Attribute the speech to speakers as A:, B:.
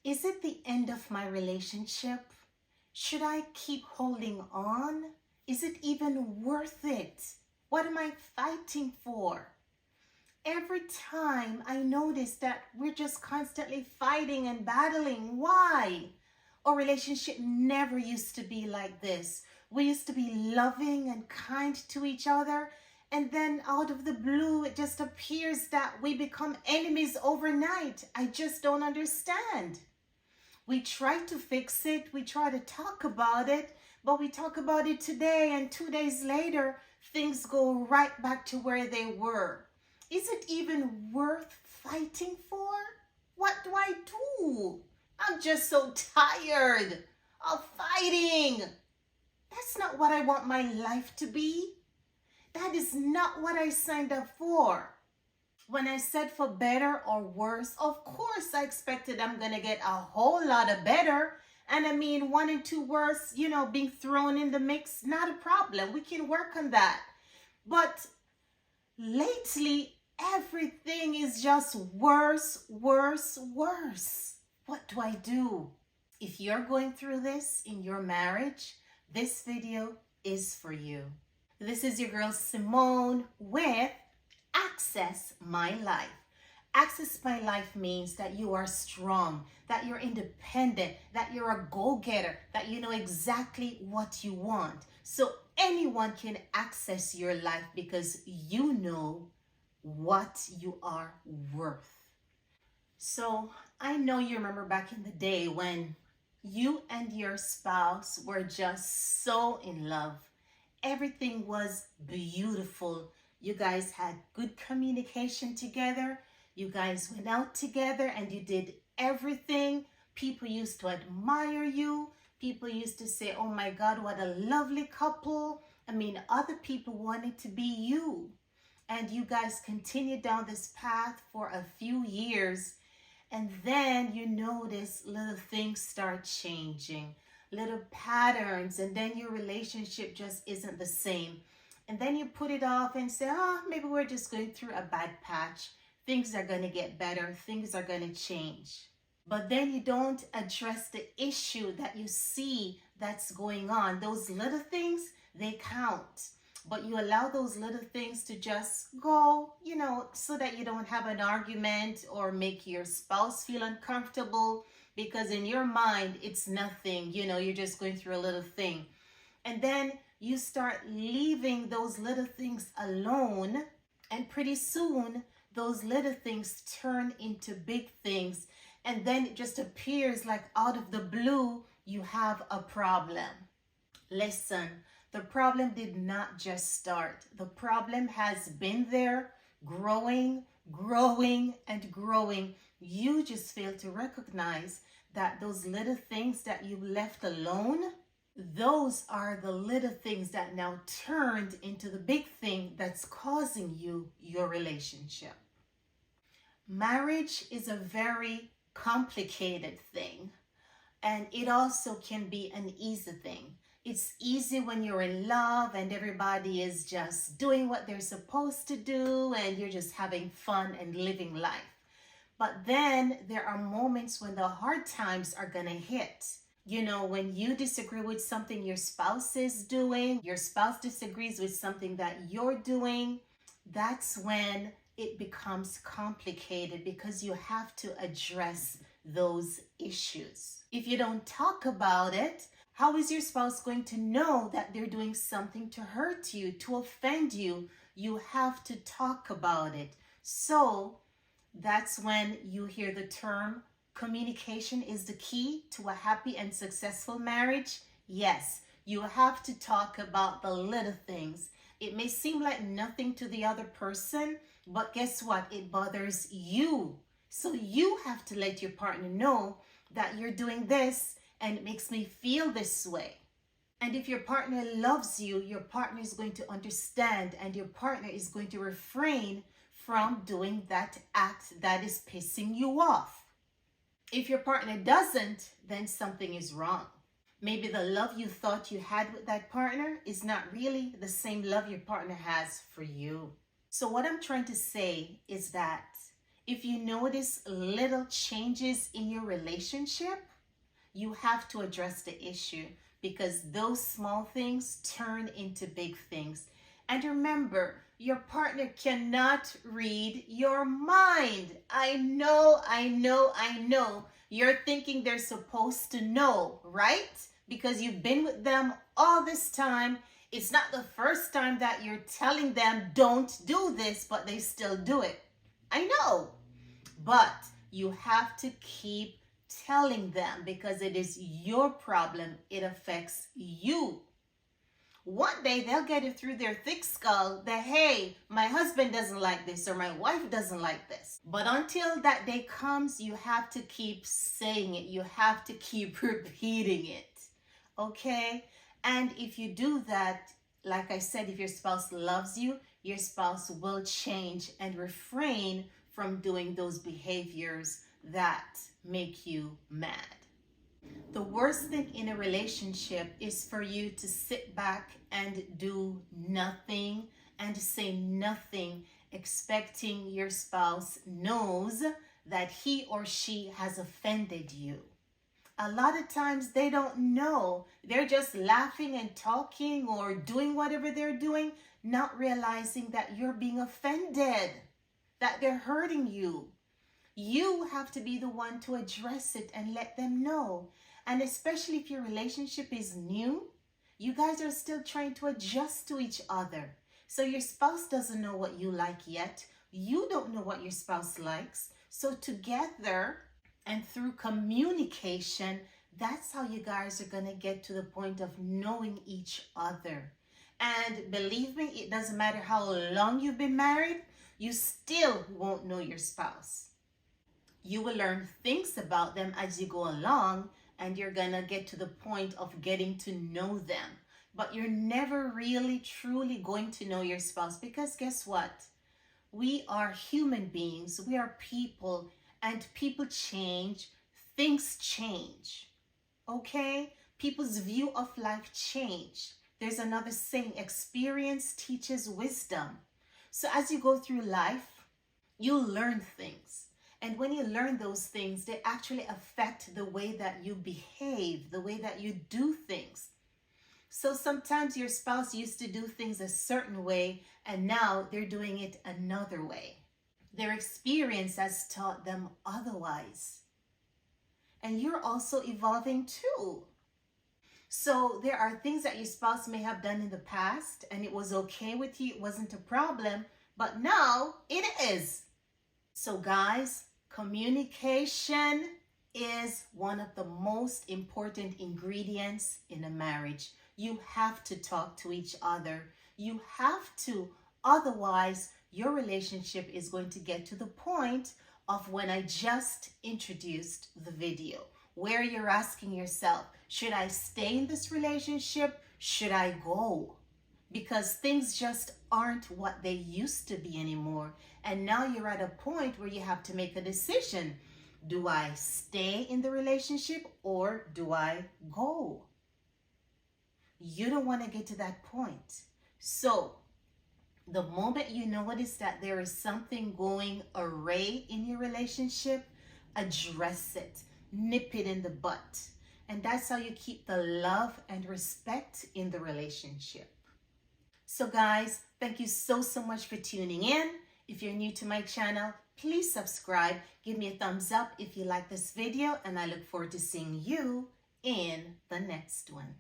A: Is it the end of my relationship? Should I keep holding on? Is it even worth it? What am I fighting for? Every time I notice that we're just constantly fighting and battling. Why? Our relationship never used to be like this. We used to be loving and kind to each other. And then out of the blue, it just appears that we become enemies overnight. I just don't understand. We try to fix it. We try to talk about it. But we talk about it today, and 2 days later, things go right back to where they were. Is it even worth fighting for? What do I do? I'm just so tired of fighting. That's not what I want my life to be. That is not what I signed up for. When I said for better or worse, of course I expected I'm going to get a whole lot of better. And I mean, 1 and 2 worse, being thrown in the mix, not a problem. We can work on that. But lately, everything is just worse, worse, worse. What do I do? If you're going through this in your marriage, this video is for you. This is your girl Simone with Access My Life. Access My Life means that you are strong, that you're independent, that you're a go-getter, that you know exactly what you want. So anyone can access your life because you know what you are worth. So I know you remember back in the day when you and your spouse were just so in love. Everything was beautiful. You guys had good communication together. You guys went out together and you did everything. People used to admire you. People used to say, oh my God, what a lovely couple. I mean, other people wanted to be you. And you guys continued down this path for a few years. And then you notice little things start changing, little patterns, and then your relationship just isn't the same. And then you put it off and say, maybe we're just going through a bad patch. Things are going to get better. Things are going to change. But then you don't address the issue that you see that's going on. Those little things, they count. But you allow those little things to just go, so that you don't have an argument or make your spouse feel uncomfortable, because in your mind, it's nothing. You're just going through a little thing. And then you start leaving those little things alone. And pretty soon, those little things turn into big things. And then it just appears like out of the blue, you have a problem. Listen, the problem did not just start. The problem has been there, growing, and growing. You just fail to recognize that those little things that you left alone, those are the little things that now turned into the big thing that's causing you your relationship. Marriage is a very complicated thing, and it also can be an easy thing. It's easy when you're in love and everybody is just doing what they're supposed to do and you're just having fun and living life. But then there are moments when the hard times are gonna hit. When you disagree with something your spouse is doing, your spouse disagrees with something that you're doing, that's when it becomes complicated because you have to address those issues. If you don't talk about it, how is your spouse going to know that they're doing something to hurt you, to offend you? You have to talk about it. So that's when you hear the term, communication is the key to a happy and successful marriage. Yes, you have to talk about the little things. It may seem like nothing to the other person, but guess what? It bothers you. So you have to let your partner know that you're doing this and it makes me feel this way. And if your partner loves you, your partner is going to understand and your partner is going to refrain from doing that act that is pissing you off. If your partner doesn't, then something is wrong. Maybe the love you thought you had with that partner is not really the same love your partner has for you. So what I'm trying to say is that If you notice little changes in your relationship, you have to address the issue, because those small things turn into big things. And remember, your partner cannot read your mind. I know. You're thinking they're supposed to know, right? Because you've been with them all this time. It's not the first time that you're telling them don't do this, but they still do it. I know. But you have to keep telling them, because it is your problem. It affects you. One day they'll get it through their thick skull that, hey, my husband doesn't like this, or my wife doesn't like this. But until that day comes, you have to keep saying it. You have to keep repeating it. Okay? And if you do that, like I said, if your spouse loves you, your spouse will change and refrain from doing those behaviors that make you mad. The worst thing in a relationship is for you to sit back and do nothing and say nothing, expecting your spouse knows that he or she has offended you. A lot of times they don't know. They're just laughing and talking or doing whatever they're doing, not realizing that you're being offended, that they're hurting you. You have to be the one to address it and let them know. And especially if your relationship is new, you guys are still trying to adjust to each other. So your spouse doesn't know what you like yet. You don't know what your spouse likes. So together and through communication, that's how you guys are going to get to the point of knowing each other. And believe me, it doesn't matter how long you've been married, you still won't know your spouse. You will learn things about them as you go along, and you're gonna get to the point of getting to know them. But you're never really truly going to know your spouse, because guess what? We are human beings, we are people, and people change, things change, okay? People's view of life change. There's another saying, experience teaches wisdom. So as you go through life, you'll learn things. And when you learn those things, they actually affect the way that you behave, the way that you do things. So sometimes your spouse used to do things a certain way, and now they're doing it another way. Their experience has taught them otherwise. And you're also evolving too. So there are things that your spouse may have done in the past, and it was okay with you, it wasn't a problem, but now it is. So guys, communication is one of the most important ingredients in a marriage. You have to talk to each other. You have to, otherwise your relationship is going to get to the point of when I just introduced the video, where you're asking yourself, should I stay in this relationship? Should I go? Because things just aren't what they used to be anymore. And now you're at a point where you have to make a decision. Do I stay in the relationship or do I go? You don't want to get to that point. So the moment you notice that there is something going awry in your relationship, address it, nip it in the butt. And that's how you keep the love and respect in the relationship. So guys, thank you so much for tuning in. If you're new to my channel, please subscribe. Give me a thumbs up if you like this video, and I look forward to seeing you in the next one.